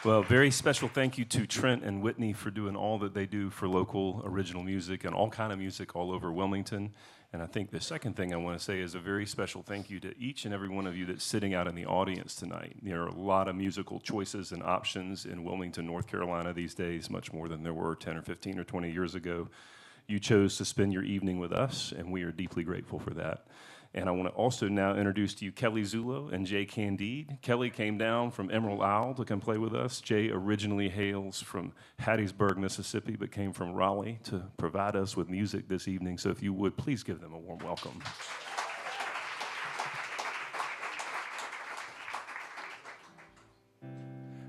Well, very special thank you to Trent and Whitney for doing all that they do for local original music and all kind of music all over Wilmington. And I think the second thing I want to say is a very special thank you to each and every one of you that's sitting out in the audience tonight. There are a lot of musical choices and options in Wilmington, North Carolina these days, much more than there were 10 or 15 or 20 years ago. You chose to spend your evening with us, and we are deeply grateful for that. And I want to also now introduce to you Kelly Zullo and J Candeed. Kelly came down from Emerald Isle to come play with us. Jay originally hails from Hattiesburg, Mississippi, but came from Raleigh to provide us with music this evening. So if you would, please give them a warm welcome.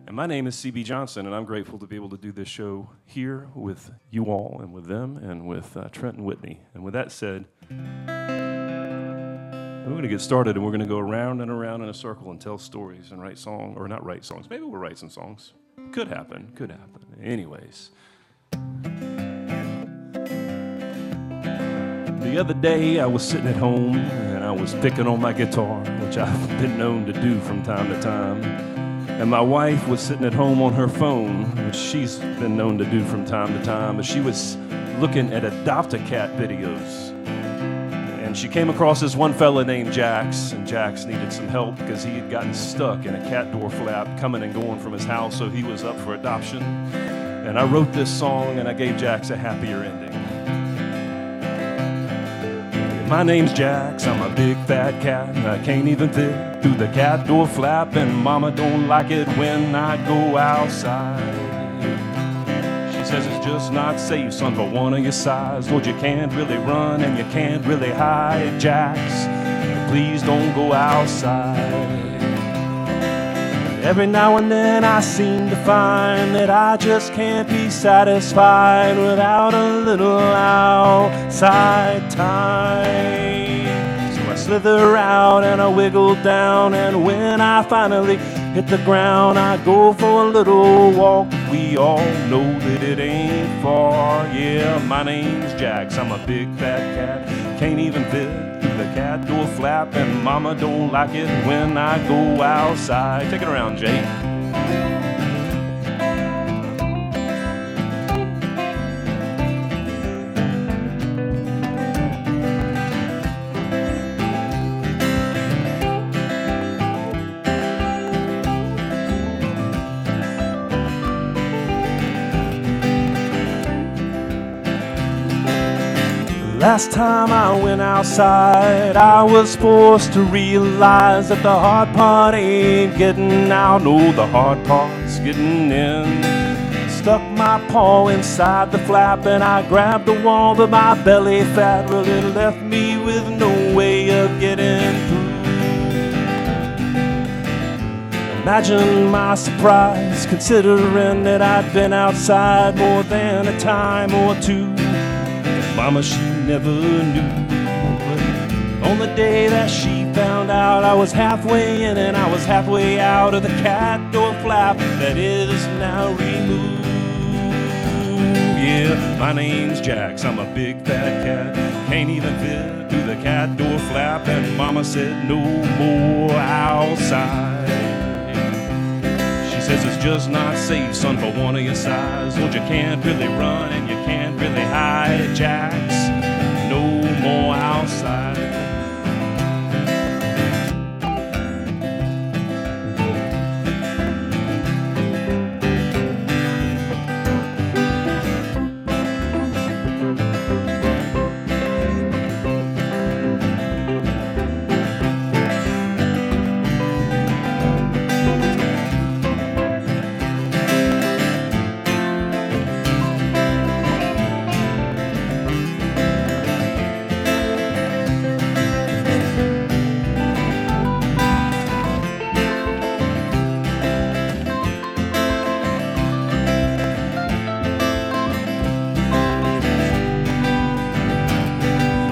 And my name is C.B. Johnson, and I'm grateful to be able to do this show here with you all and with them and with Trent and Whitney. And with that said, we're going to get started, and we're going to go around and around in a circle and tell stories and write songs, or not write songs. Maybe we'll write some songs. Could happen. Anyways. The other day, I was sitting at home, and I was picking on my guitar, which I've been known to do from time to time. And my wife was sitting at home on her phone, which she's been known to do from time to time, but she was looking at Adopt-A-Cat videos. And she came across this one fella named Jax, and Jax needed some help because he had gotten stuck in a cat door flap coming and going from his house, so he was up for adoption. And I wrote this song, and I gave Jax a happier ending. My name's Jax, I'm a big fat cat, and I can't even fit through the cat door flap, and mama don't like it when I go outside. She says it's just not safe, son, for one of your size. Lord, you can't really run and you can't really hide, Jax. Please don't go outside. Every now and then I seem to find that I just can't be satisfied without a little outside time. So I slither out and I wiggle down, and when I finally hit the ground, I go for a little walk. We all know that it ain't far. Yeah, my name's Jax, I'm a big fat cat, can't even fit through the cat door flap, and mama don't like it when I go outside. Take it around, Jay. Last time I went outside, I was forced to realize that the hard part ain't getting out, no, the hard part's getting in. Stuck my paw inside the flap and I grabbed the wall, but my belly fat really left me with no way of getting through. Imagine my surprise, considering that I'd been outside more than a time or two. Mama, she never knew, but on the day that she found out, I was halfway in and I was halfway out of the cat door flap that is now removed. Yeah, my name's Jax, I'm a big fat cat, can't even fit through the cat door flap, and mama said no more outside. She says it's just not safe, son, for one of your size. Lord, you can't really run and you can't really hide, Jax. No more outside.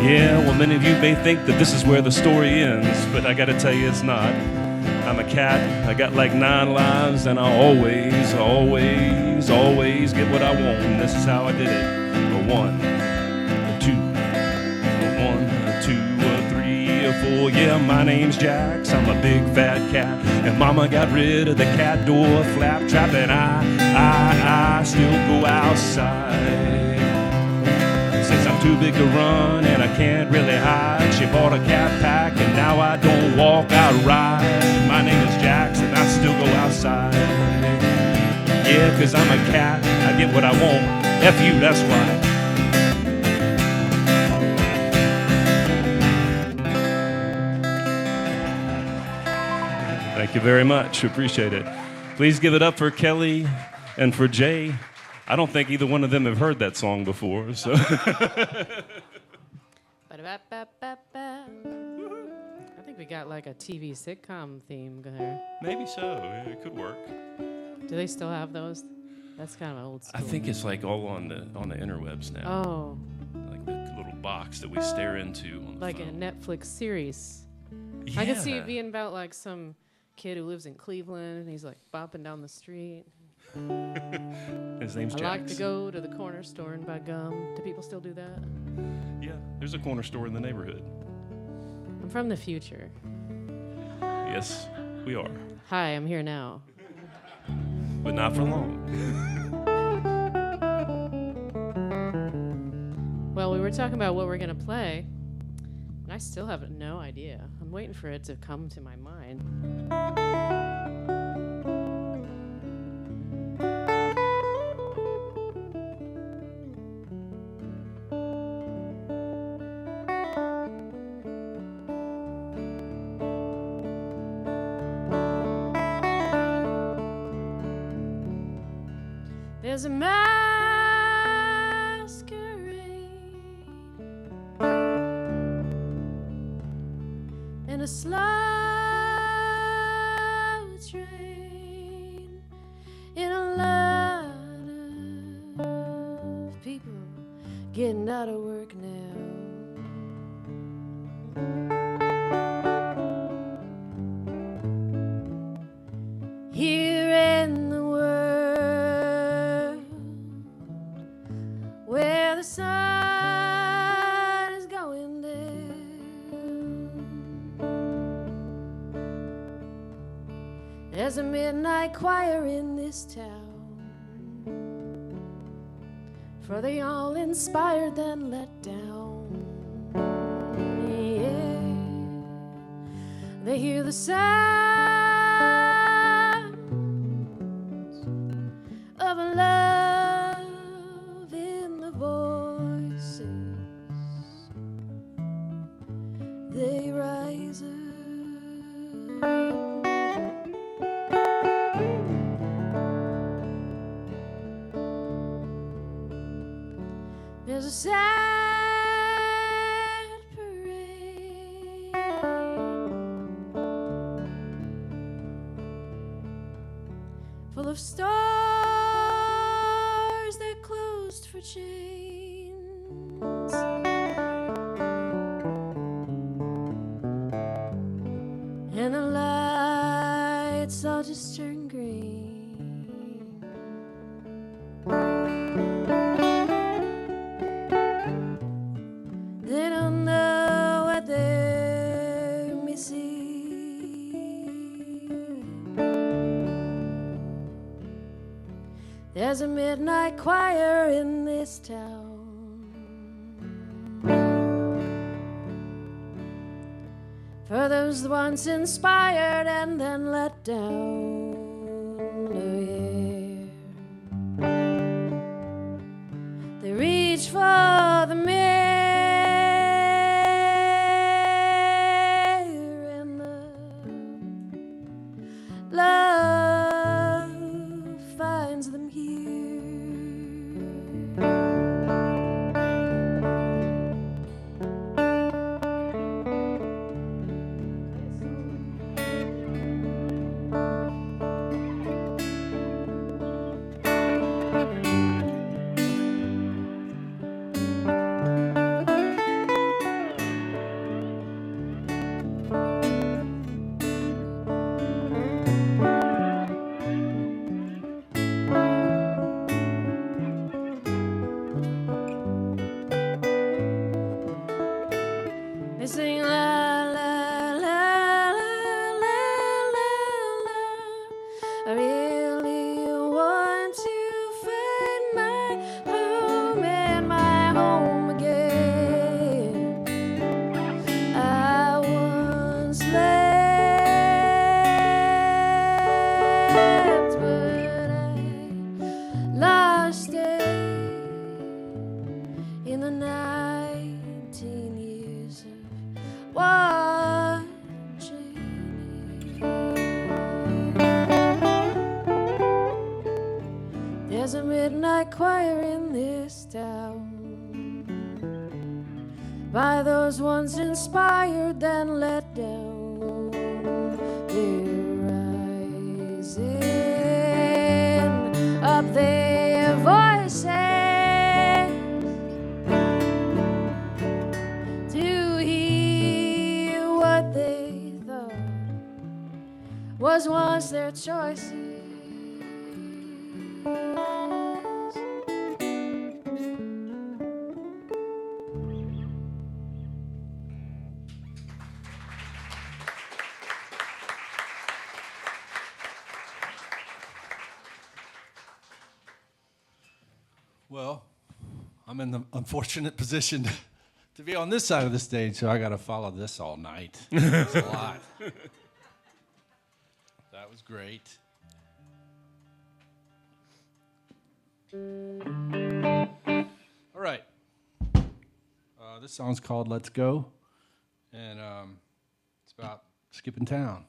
Yeah, well, many of you may think that this is where the story ends, but I gotta tell you it's not. I'm a cat, I got like 9 lives, and I always get what I want. And this is how I did it. A 1, a 2, a 1, a 2, a 3, a before. Yeah, my name's Jax, I'm a big fat cat, and Mama got rid of the cat door flap trap, and I still go outside. Since I'm too big to run and I can't really hide, she bought a cat pack and now I don't walk, I ride. My name is Jax and I still go outside. Yeah, 'cause I'm a cat, I get what I want. F you, that's why. Thank you very much. Appreciate it. Please give it up for Kelly and for Jay. I don't think either one of them have heard that song before. So. I think we got like a TV sitcom theme there. Maybe so. Yeah, it could work. Do they still have those? That's kind of old school. I think it's like all on the interwebs now. Oh. Like the little box that we stare into on the like phone. a Netflix series. Yeah. I could see it being about like some kid who lives in Cleveland and he's like bopping down the street. His name's Jax. I like to go to the corner store and buy gum. Do people still do that? Yeah, there's a corner store in the neighborhood. I'm from the future. Yes, we are. Hi, I'm here now. But not for long. Well, we were talking about what we're going to play, and I still have no idea. I'm waiting for it to come to my mind. There's a masquerade and a slow train and a lot of people getting out of work now. Here in the world where the sun is going down, there's a midnight choir in this town for the all inspired then let down. Yeah, they hear the sounds of love in the voices. They rise up. There's a sad parade full of stars that closed for chains, and the lights all just turn green. They don't know what they're missing. There's a midnight choir in this town for those once inspired and then let down. Oh, yeah. They reach for the mirror and the love finds them here. They sing la la watching it. There's a midnight choir in this town by those once inspired then let down. They're rising up their voices to hear what they thought was once their choices. Well, I'm in the unfortunate position to be on this side of the stage, so I got to follow this all night. It's a lot. That was great. All right. This song's called Let's Go, and it's about skipping town.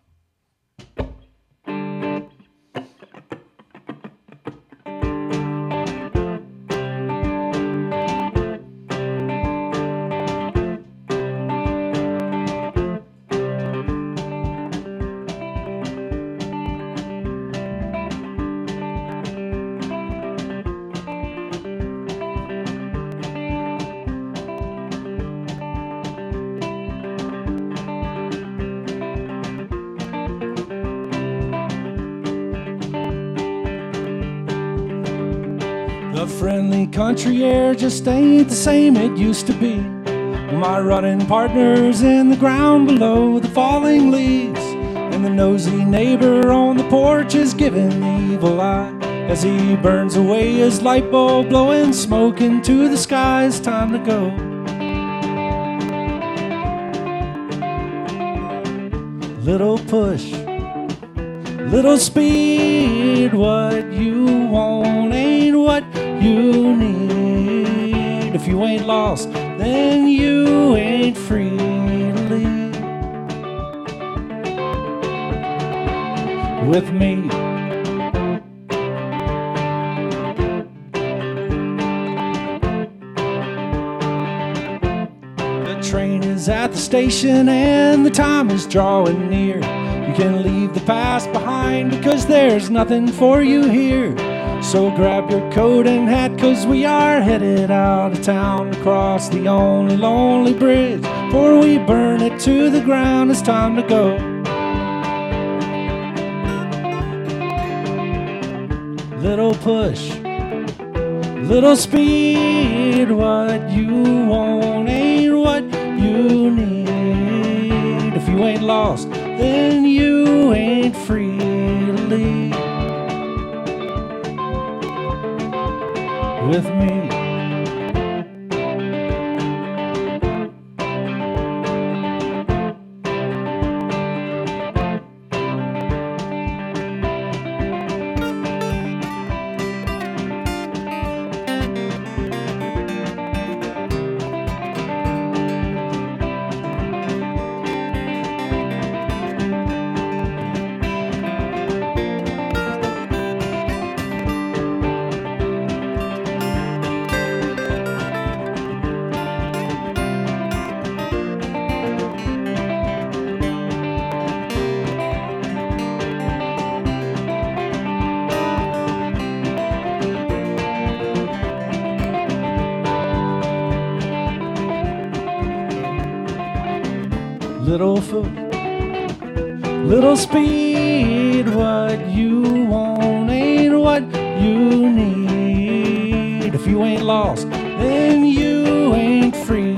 The friendly country air just ain't the same it used to be. My running partner's in the ground below the falling leaves, and the nosy neighbor on the porch is giving the evil eye as he burns away his light bulb, blowing smoke into the sky. It's time to go. Little push, little speed, what you want ain't what you need. If you ain't lost, then you ain't free to leave. With me, the train is at the station and the time is drawing near. You can leave the past behind because there's nothing for you here. So grab your coat and hat, 'cause we are headed out of town, across the only lonely bridge. Before we burn it to the ground, it's time to go. Little push, little speed, what you want ain't what you need. If you ain't lost, then you ain't free to leave. With me, little foot, little speed, what you want ain't what you need. If you ain't lost, then you ain't free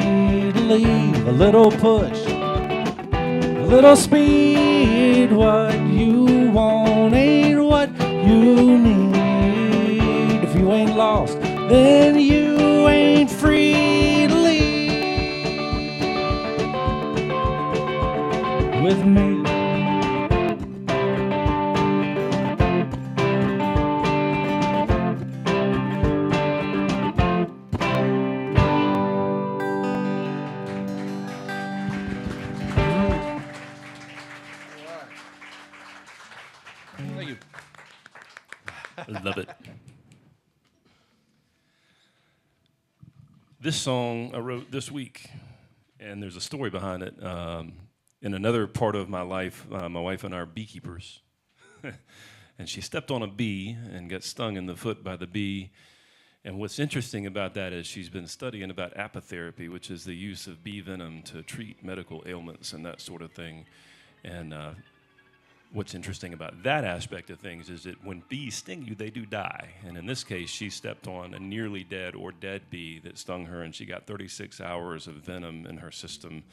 to leave. A little push, a little speed, what you want ain't what you need. If you ain't lost, then you ain't free to leave. With me, Love it. This song I wrote this week, and there's a story behind it. In another part of my life, my wife and I are beekeepers. And she stepped on a bee and got stung in the foot by the bee. And what's interesting about that is she's been studying about apitherapy, which is the use of bee venom to treat medical ailments and that sort of thing. And what's interesting about that aspect of things is that when bees sting you, they do die. And in this case, she stepped on a nearly dead or dead bee that stung her, and she got 36 hours of venom in her system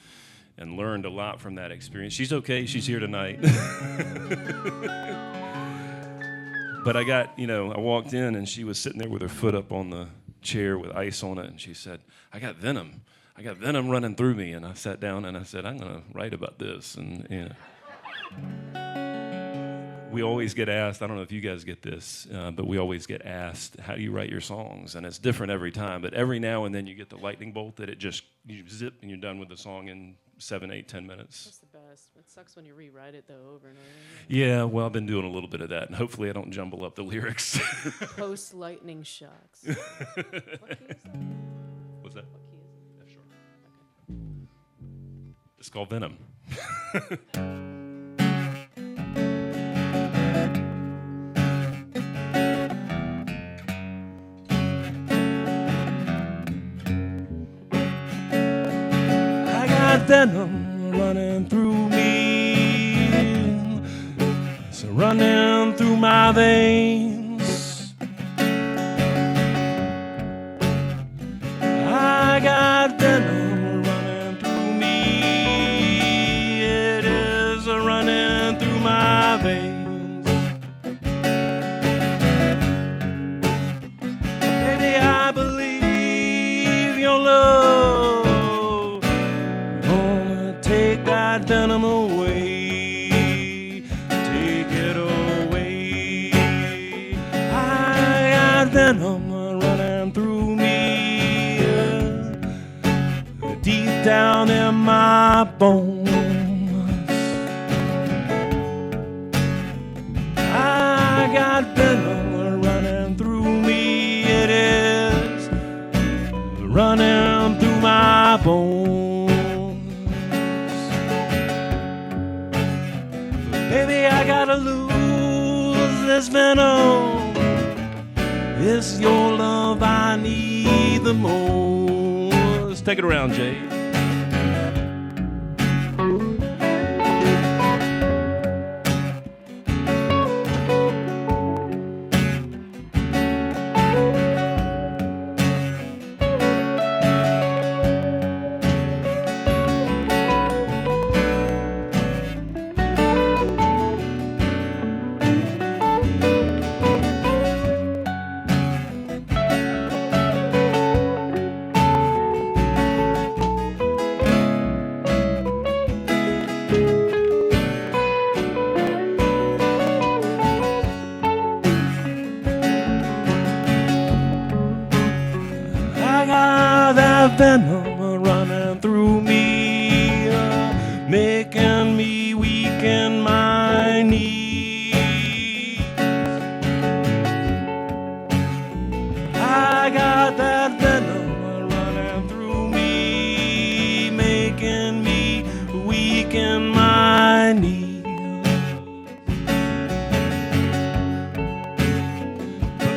and learned a lot from that experience. She's okay. She's here tonight. But I walked in, and she was sitting there with her foot up on the chair with ice on it, and she said, I got venom running through me. And I sat down, and I said, I'm going to write about this. And, we always get asked, I don't know if you guys get this, but we always get asked, how do you write your songs? And it's different every time, but every now and then you get the lightning bolt that you zip and you're done with the song in 7, 8, 10 minutes. That's the best. It sucks when you rewrite it, though, over and over again. Yeah, well, I've been doing a little bit of that, and hopefully I don't jumble up the lyrics. Post-lightning shocks. What key is that? What's that? What key is it? F sharp. It's called Venom. Venom running through me, it's running through my veins. I got venom running through me, it is running through my veins. Baby, I believe your love venom away, take it away. I got venom running through me, deep down in my bones. I got venom running through me, it is running through my bones. Baby, I gotta lose this venom. It's your love I need the most. Take it around, Jay. Venom running through me, making me weak in my knees. I got that venom running through me, making me weak in my knees.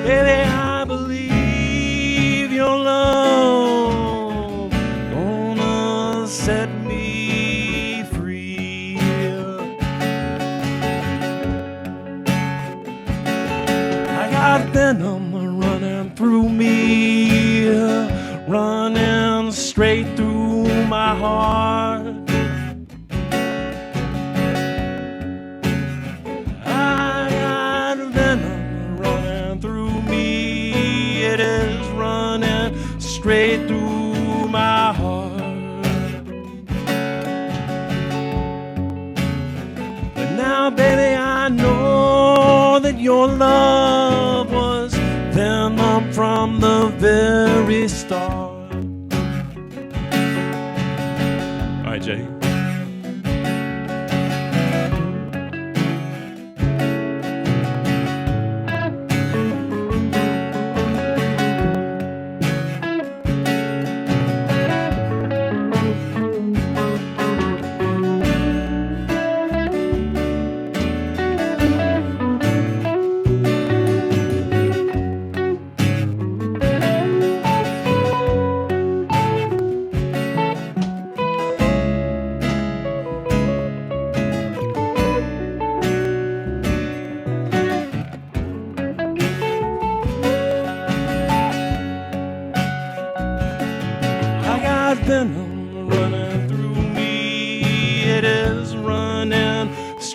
Baby, I believe your love set me free. I got venom running through me, running straight through my heart. I got venom running through me, it is running straight through my heart. Now, baby, I know that your love was venom from the very start. All right, Jay.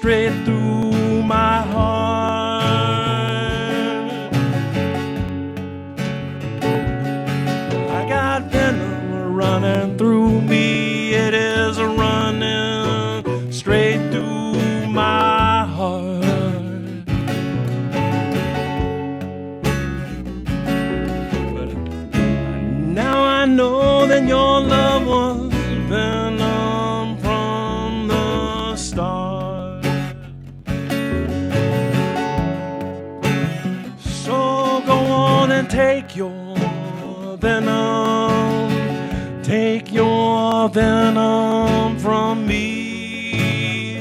straight through my heart. I got venom running through me, it is running straight through my heart. But now I know that your love was venom from the start. So go on and take your venom, take your venom from me.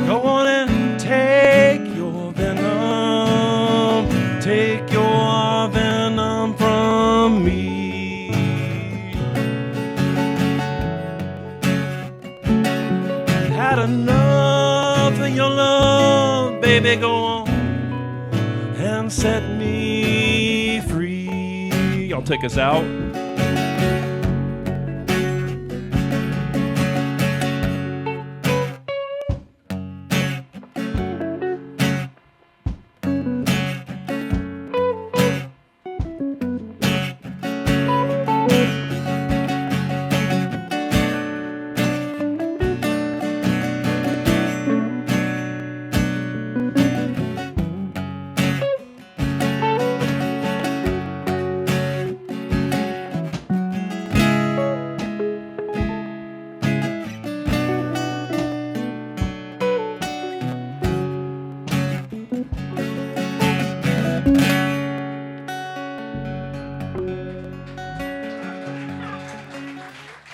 Go on and take your venom, take your venom from me. Had enough of your love, baby, go on and set me free. Y'all take us out.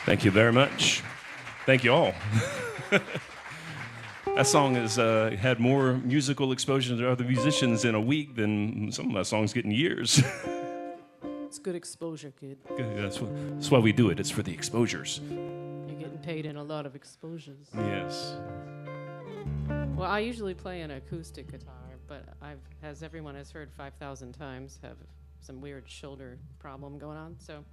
Thank you very much. Thank you all. That song has had more musical exposure to other musicians in a week than some of my songs get in years. It's good exposure, kid. That's why we do it. It's for the exposures. You're getting paid in a lot of exposures. Yes. Well, I usually play an acoustic guitar, but as everyone has heard 5,000 times, have some weird shoulder problem going on. So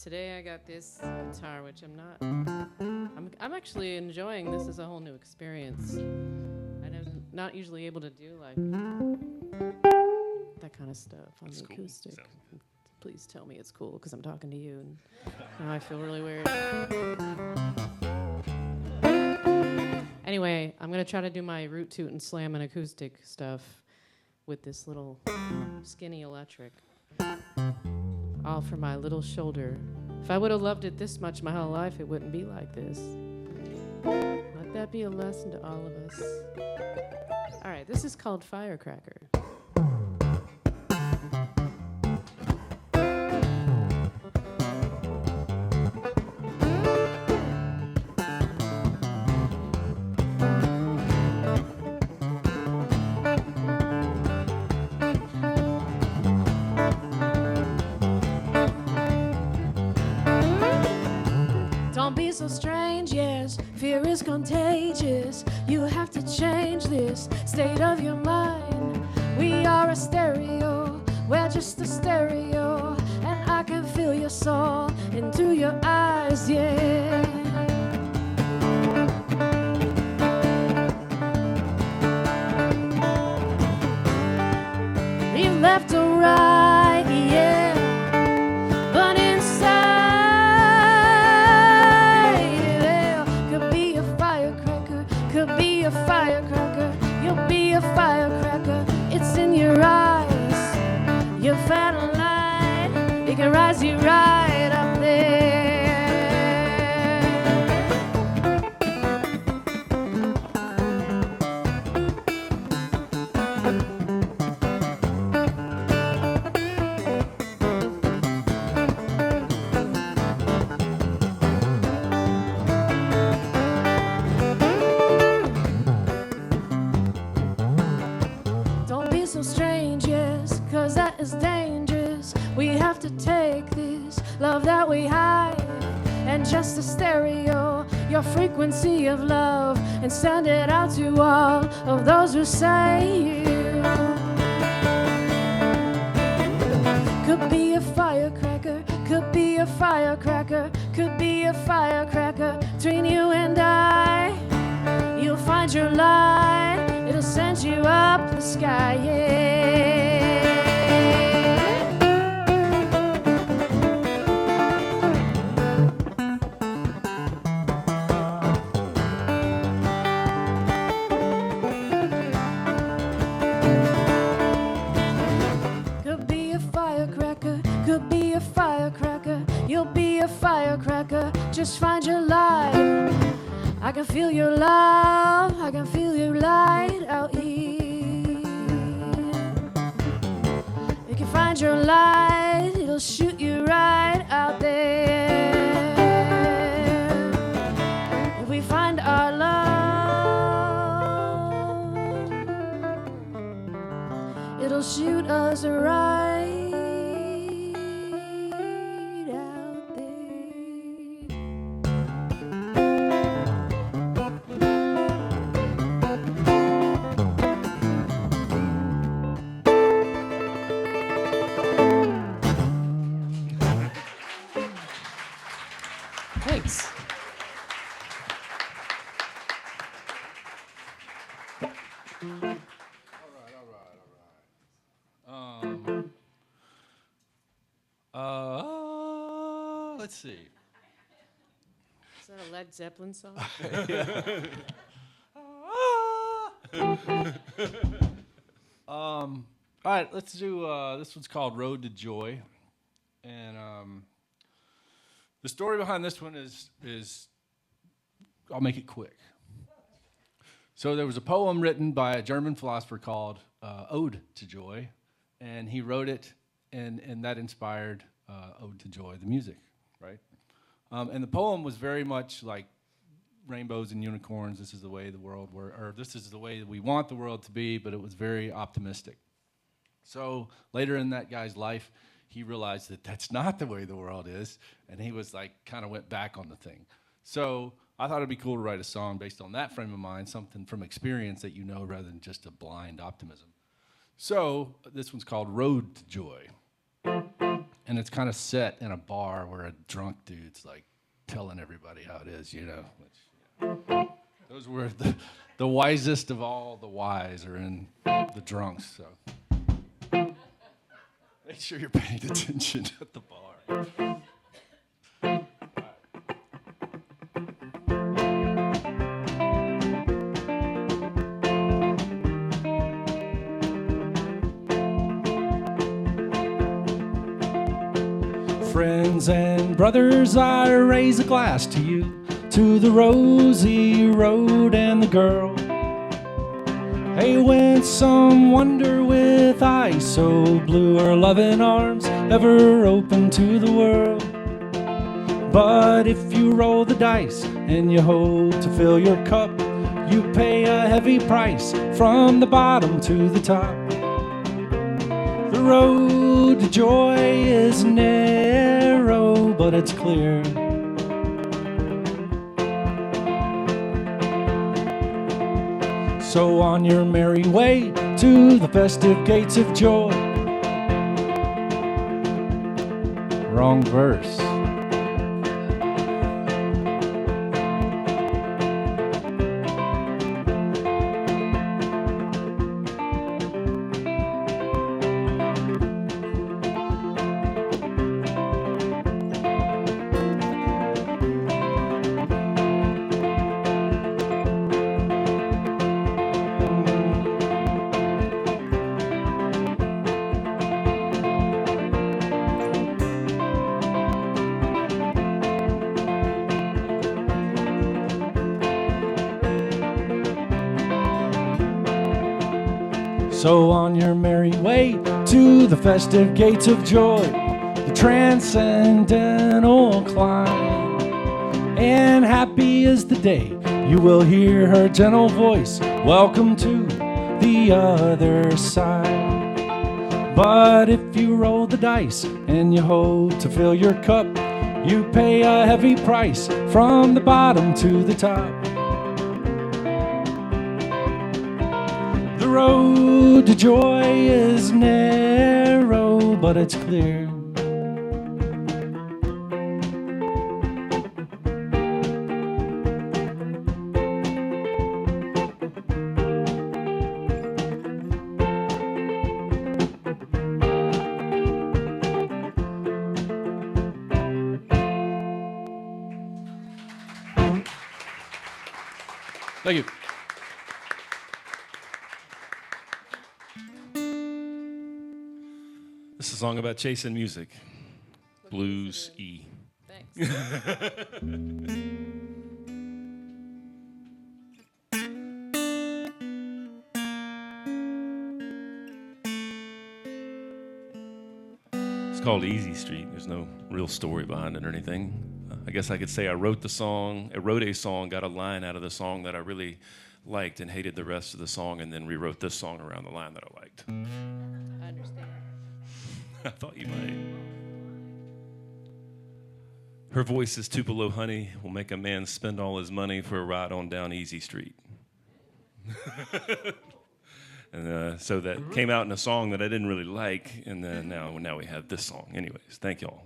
today I got this guitar, which I'm actually enjoying. This is a whole new experience. I'm not usually able to do like that kind of stuff on the acoustic. Please tell me it's cool, because I'm talking to you, and now I feel really weird. Anyway, I'm going to try to do my root, toot, and slam and acoustic stuff with this little skinny electric. All for my little shoulder. If I would have loved it this much my whole life, it wouldn't be like this. Let that be a lesson to all of us. All right, this is called Firecracker. Don't be so strange, yes, fear is contagious. You have to change this state of your mind. We are a stereo, we're just a stereo, and I can feel your soul into your eyes, yeah. You left or right, yeah, but a firecracker, you'll be a firecracker. It's in your eyes, your fat light. It can rise you right up there. Love that we hide, and just a stereo, your frequency of love, and send it out to all of those who say you could be a firecracker, could be a firecracker, could be a firecracker between you and I. You'll find your light, it'll send you up the sky, yeah. Could be a firecracker, could be a firecracker. You'll be a firecracker, just find your light. I can feel your love, I can feel your light out here. You can find your light, it'll shoot you right out there. If we find our love, it'll shoot us right out there. Thanks. Let's see. Is that a Led Zeppelin song? All right, let's do, this one's called Road to Joy. And the story behind this one is I'll make it quick. So there was a poem written by a German philosopher called Ode to Joy, and he wrote it, and that inspired Ode to Joy, the music, right? And the poem was very much like rainbows and unicorns, this is the way the world or this is the way that we want the world to be, but it was very optimistic. So later in that guy's life, he realized that that's not the way the world is, and he was like, kind of went back on the thing. So I thought it'd be cool to write a song based on that frame of mind, something from experience that you know rather than just a blind optimism. So this one's called Road to Joy. And it's kind of set in a bar where a drunk dude's like telling everybody how it is, you know. Which, yeah. Those were the wisest of all the wise are in the drunks, so. Make sure you're paying attention at the bar. Friends and brothers, I raise a glass to you, to the rosy road and the girl. Hey, when some wonder with eyes so blue, her loving arms ever open to the world. But if you roll the dice and you hope to fill your cup, you pay a heavy price from the bottom to the top. The road to joy is narrow, but it's clear. So on your merry way to the festive gates of joy. Wrong verse. So on your merry way to the festive gates of joy, the transcendental climb. And happy is the day you will hear her gentle voice, welcome to the other side. But if you roll the dice and you hope to fill your cup, you pay a heavy price from the bottom to the top. The road to joy is narrow, but it's clear. Thank you. This is a song about chasing music. Blues E. Thanks. It's called Easy Street. There's no real story behind it or anything. I guess I could say I wrote a song, got a line out of the song that I really liked and hated the rest of the song, and then rewrote this song around the line that I liked. I understand. I thought you might. Her voice is Tupelo honey, will make a man spend all his money for a ride on down Easy Street. And so that came out in a song that I didn't really like, and then now we have this song. Anyways, thank y'all.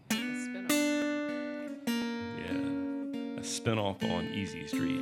Yeah, a spin-off on Easy Street.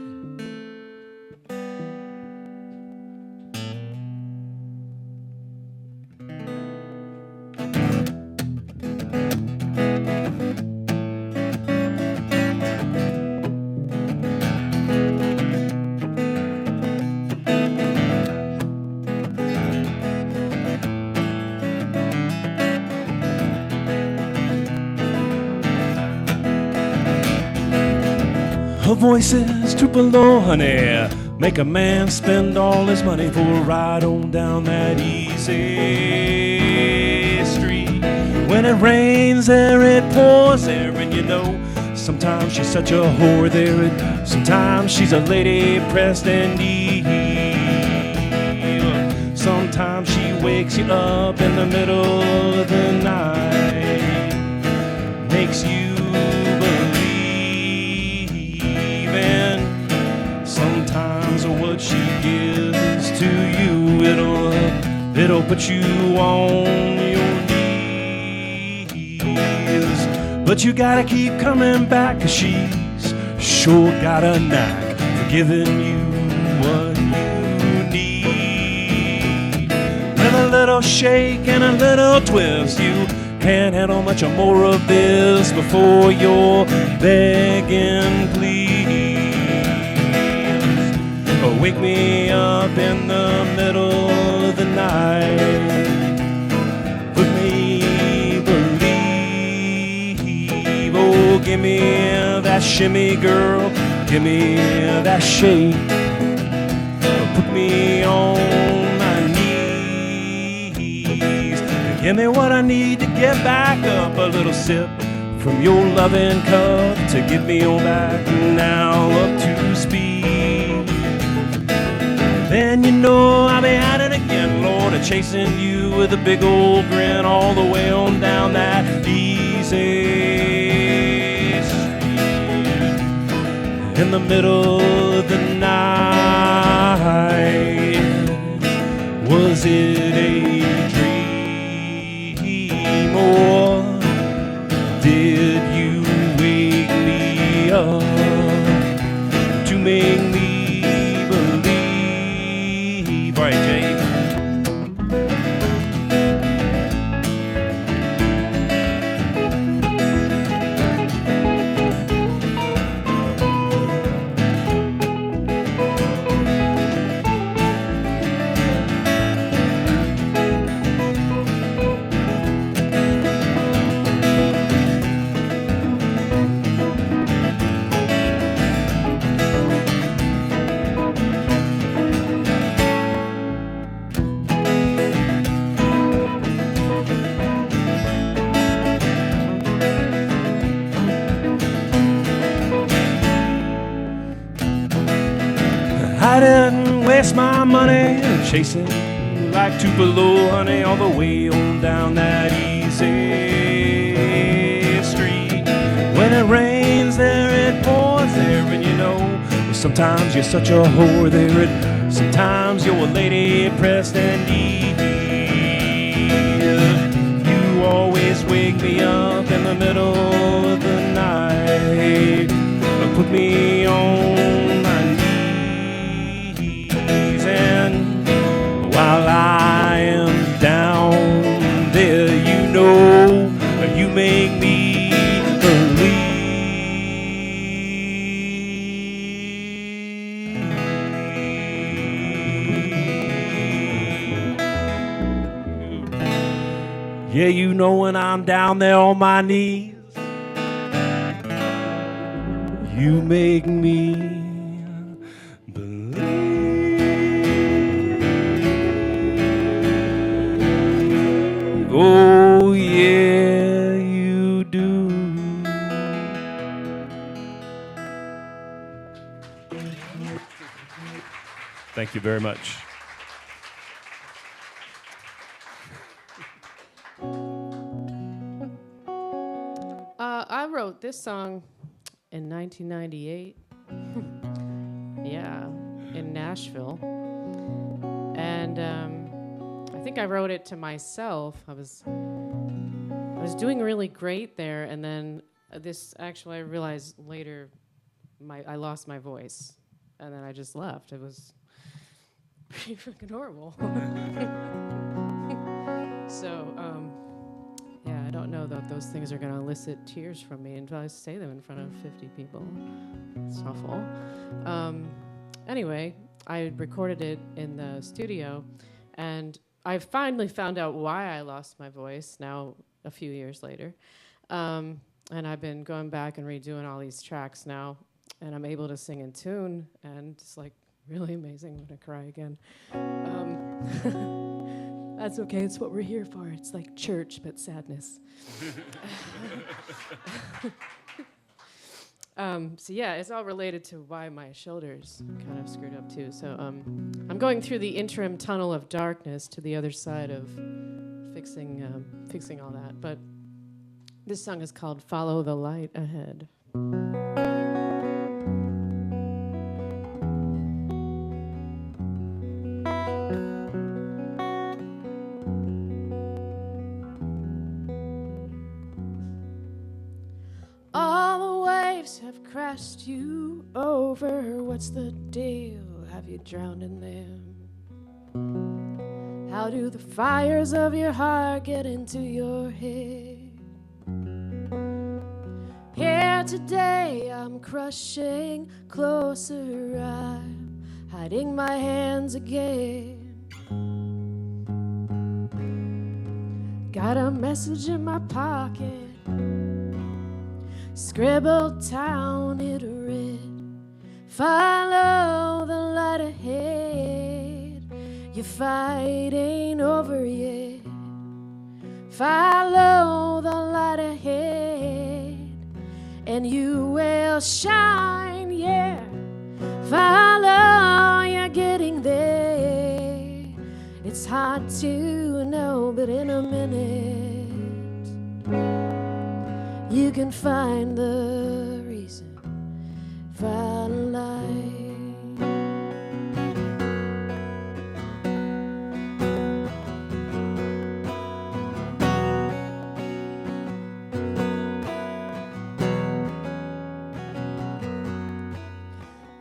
Her voice is Tupelo honey, make a man spend all his money for a ride on down that easy street. When it rains there, it pours there, and you know, sometimes she's such a whore there, and sometimes she's a lady pressed and deep. Sometimes she wakes you up in the middle of the night, makes you what she gives to you, it'll put you on your knees. But you gotta keep coming back, 'cause she's sure got a knack for giving you what you need. With a little shake and a little twist, you can't handle much more of this before you're begging please. Wake me up in the middle of the night, put me believe. Oh, give me that shimmy, girl, give me that shake, put me on my knees. Give me what I need to get back up, a little sip from your loving cup to get me on back now up to speed. Then you know I'll be at it again, Lord, chasing you with a big old grin all the way on down that easy street. In the middle of the night, was it a dream, or did you wake me up to make me I didn't waste my money chasing you like Tupelo honey all the way on down that easy street. When it rains there, it pours there, and you know, sometimes you're such a whore there, and sometimes you're a lady pressed and deep. You always wake me up in the middle of the night, put me on my knees, and while I am down there, you know, you make me believe. Yeah, you know when I'm down there on my knees, you make me believe. Oh, yeah, you do. Thank you very much. I wrote this song in 1998. Yeah, in Nashville. And I think I wrote it to myself. I was doing really great there, and then I realized later I lost my voice, and then I just left. It was pretty freaking horrible. So, yeah, I don't know that those things are going to elicit tears from me until I say them in front of 50 people. It's awful. Anyway, I recorded it in the studio, and I finally found out why I lost my voice now a few years later. And I've been going back and redoing all these tracks now, and I'm able to sing in tune, and it's like really amazing. I'm going to cry again. That's okay. It's what we're here for. It's like church, but sadness. So yeah, it's all related to why my shoulder's kind of screwed up too. So I'm going through the interim tunnel of darkness to the other side of fixing all that. But this song is called "Follow the Light Ahead." Crashed you over. What's the deal? Have you drowned in them? How do the fires of your heart get into your head? Here today I'm crushing closer. I'm hiding my hands again. Got a message in my pocket, scribbled down it red. Follow the light ahead. Your fight ain't over yet. Follow the light ahead, and you will shine, yeah. Follow, you're getting there. It's hard to know, but in a minute you can find the reason. Follow the light.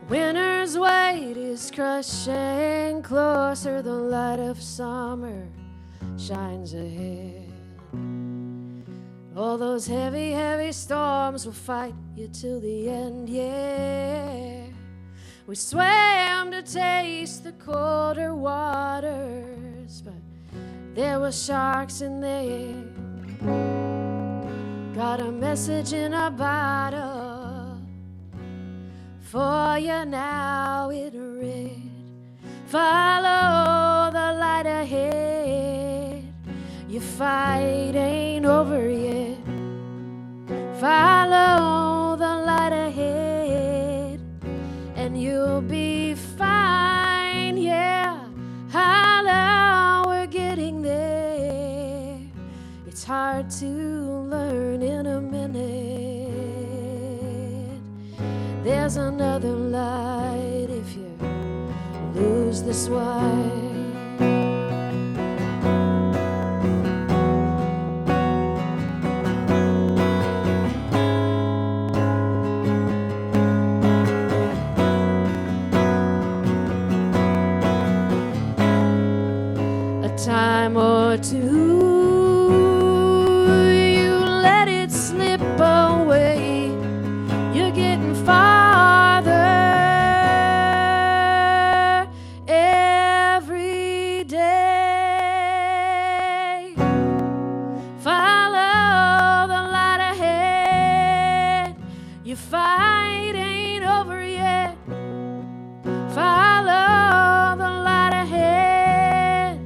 Winter's weight is crushing closer. The light of summer shines ahead. All those heavy, heavy storms will fight you till the end, yeah. We swam to taste the colder waters, but there were sharks in there. Got a message in a bottle for you now, it read. Follow the light ahead. Your fight ain't over yet. Follow the light ahead, and you'll be fine, yeah. Hello, we're getting there. It's hard to learn in a minute. There's another light if you lose this one. Time or two, you let it slip away. You're getting farther every day. Your fight ain't over yet. Follow the light ahead,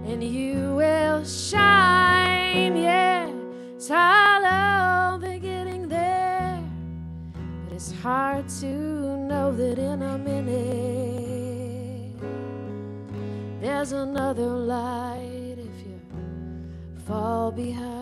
and you will shine, yeah. Follow the getting there, but it's hard to know that in a minute there's another light if you fall behind.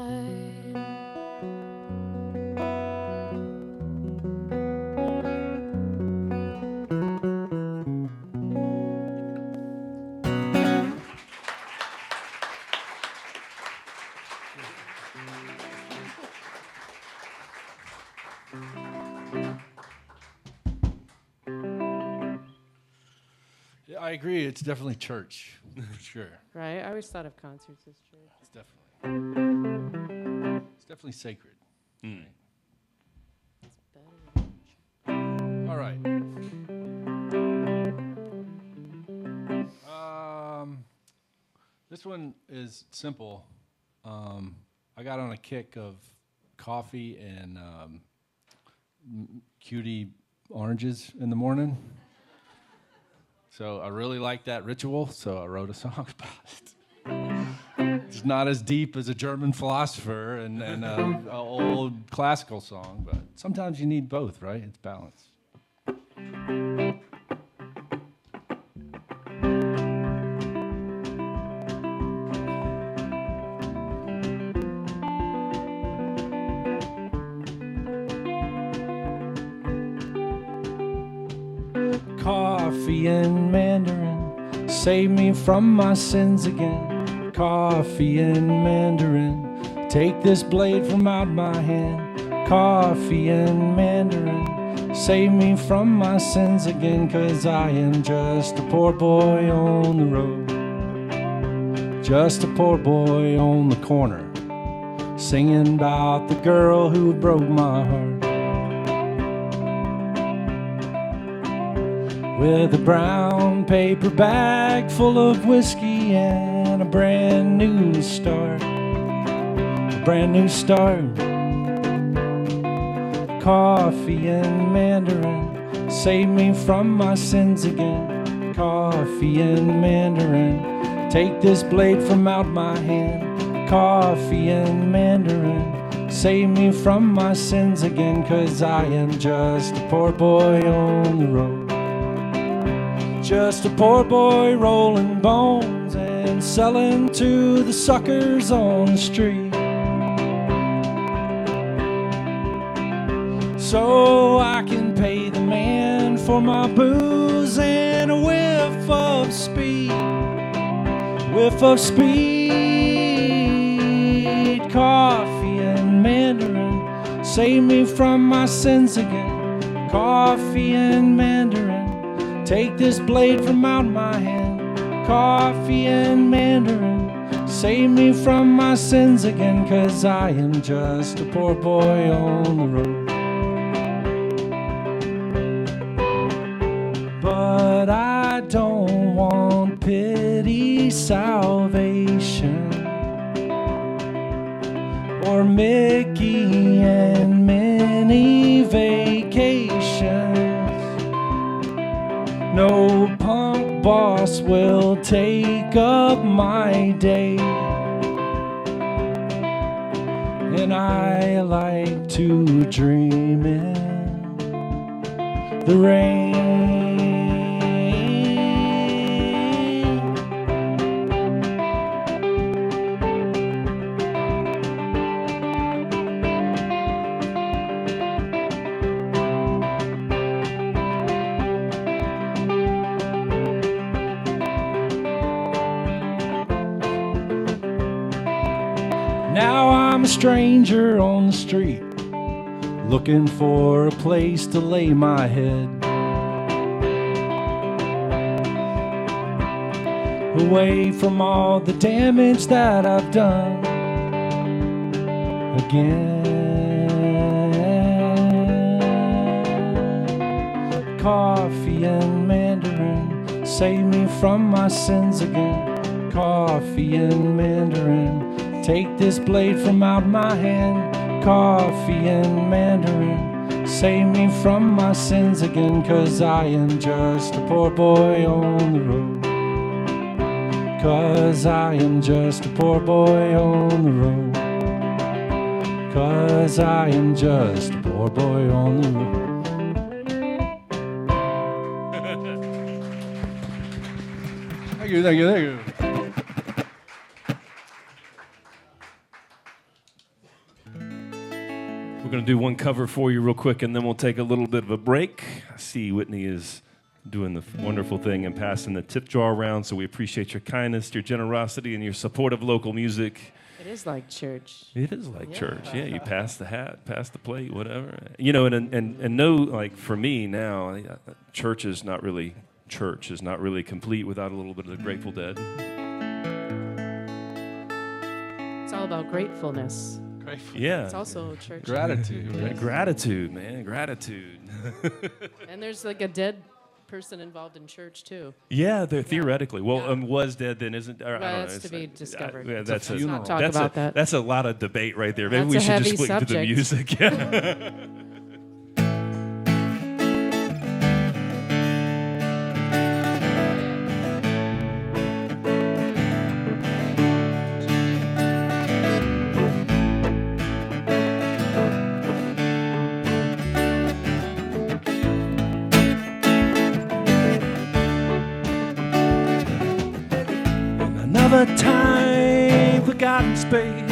Yeah, I agree. It's definitely church, for sure. Right? I always thought of concerts as church. It's definitely sacred. Mm. It's better. All right. This one is simple. I got on a kick of coffee and cutie oranges in the morning. So I really like that ritual, so I wrote a song about it. It's not as deep as a German philosopher and an old classical song, but sometimes you need both, right? It's balance. Coffee and Mandarin, save me from my sins again. Coffee and Mandarin, take this blade from out my hand. Coffee and Mandarin, save me from my sins again, 'cause I am just a poor boy on the road. Just a poor boy on the corner, singing about the girl who broke my heart. With a brown paper bag full of whiskey and a brand new start. A brand new start. Coffee and Mandarin, save me from my sins again. Coffee and Mandarin, take this blade from out my hand. Coffee and Mandarin, save me from my sins again, 'cause I am just a poor boy on the road. Just a poor boy rolling bones and selling to the suckers on the street. So I can pay the man for my booze and a whiff of speed. Whiff of speed. Coffee and Mandarin, save me from my sins again. Coffee and Mandarin, take this blade from out my hand. Coffee and Mandarin, save me from my sins again, 'cause I am just a poor boy on the road. But I don't want pity, salvation, or Mickey and Minnie vacations. No punk boss will take up my day, and I like to dream in the rain. Now I'm a stranger on the street, looking for a place to lay my head. Away from all the damage that I've done again. Coffee and Mandarin, save me from my sins again. Coffee and Mandarin, take this blade from out my hand. Coffee and Mandarin, Save me from my sins again, 'cause I am just a poor boy on the road. 'Cause I am just a poor boy on the road. 'Cause I am just a poor boy on the road. Thank you, thank you, thank you. We're going to do one cover for you real quick, and then we'll take a little bit of a break. I see Whitney is doing the wonderful thing and passing the tip jar around, so we appreciate your kindness, your generosity, and your support of local music. It is like church. It is like church. Yeah, you pass the hat, pass the plate, whatever. You know, and no, like for me now, church is not really complete without a little bit of the Grateful Dead. It's all about gratefulness. Yeah. It's also church. Gratitude. Yeah, gratitude, man, gratitude. And there's like a dead person involved in church too. Yeah, they're theoretically. Well, was dead then, isn't? Or, I don't know. That's to be discovered. Yeah, that's Let's not talk that's about that. That's a lot of debate right there. Maybe That's we a should just heavy split to the subject. music. Yeah. Another time, forgotten space.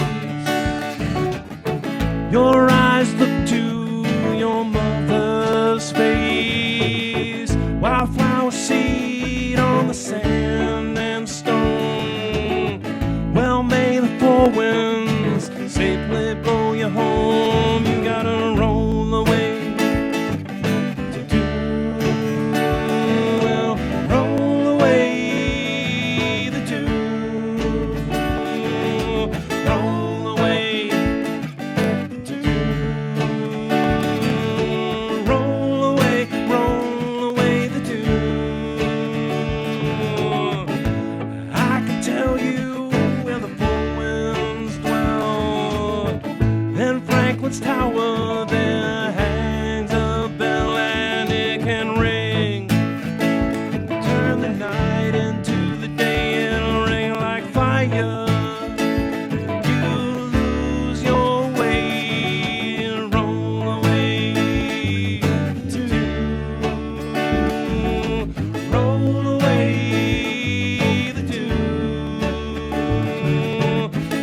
Your eyes look to your mother's face. Wildflower seed on the sand and stone. Well, may the four winds safely blow you home. You gotta roll away. Tower, there hangs a bell and it can ring. Turn the night into the day, it'll ring like fire. You lose your way and roll away to roll away the dew.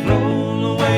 Roll away.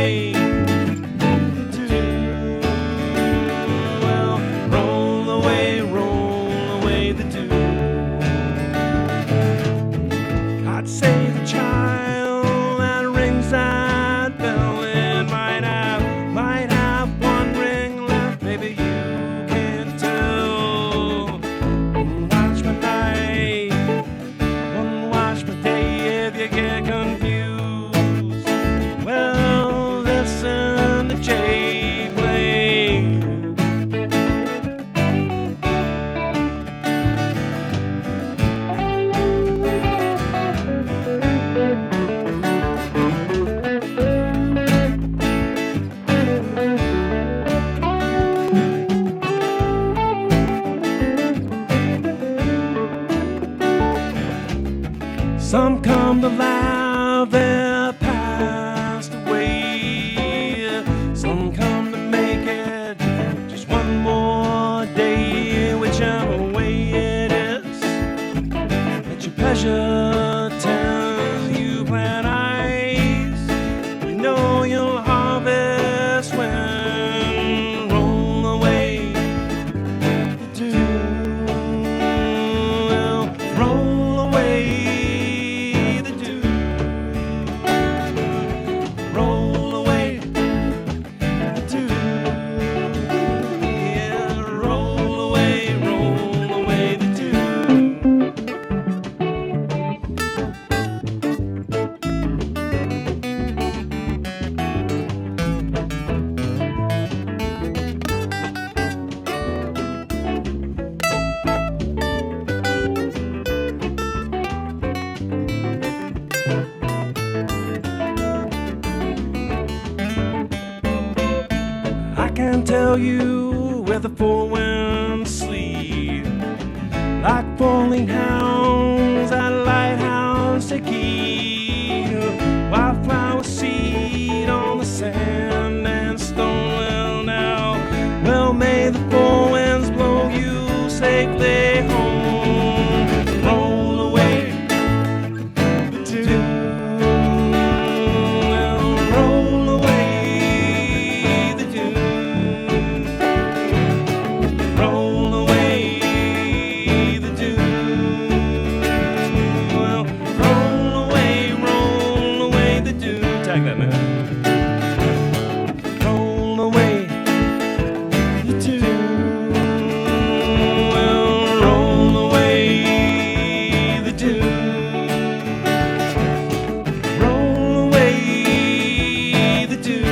Some come to life, they're passed away. Some come to make it just one more day. Whichever way it is, let your pleasure tell you plant eyes. You know you'll harvest when roll away the dew. Roll away. I can't tell you where the four winds sleep. Like falling hounds at a lighthouse they keep. Wildflower seed on the sand and stone. Well now, well may the four winds blow you safely home. Roll away the dew. Well, roll away the dew. Roll away the dew. Well, roll away the dew. Tag that man. Roll away the dew. Well, roll away the dew. Roll away the dew.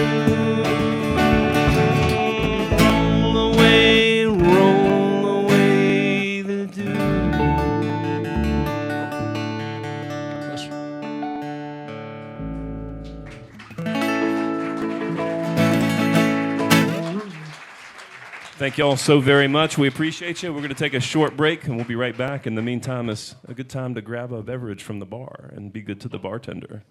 Roll away the dew. Thank you all so very much. We appreciate you. We're going to take a short break, and we'll be right back. In the meantime, it's a good time to grab a beverage from the bar and be good to the bartender.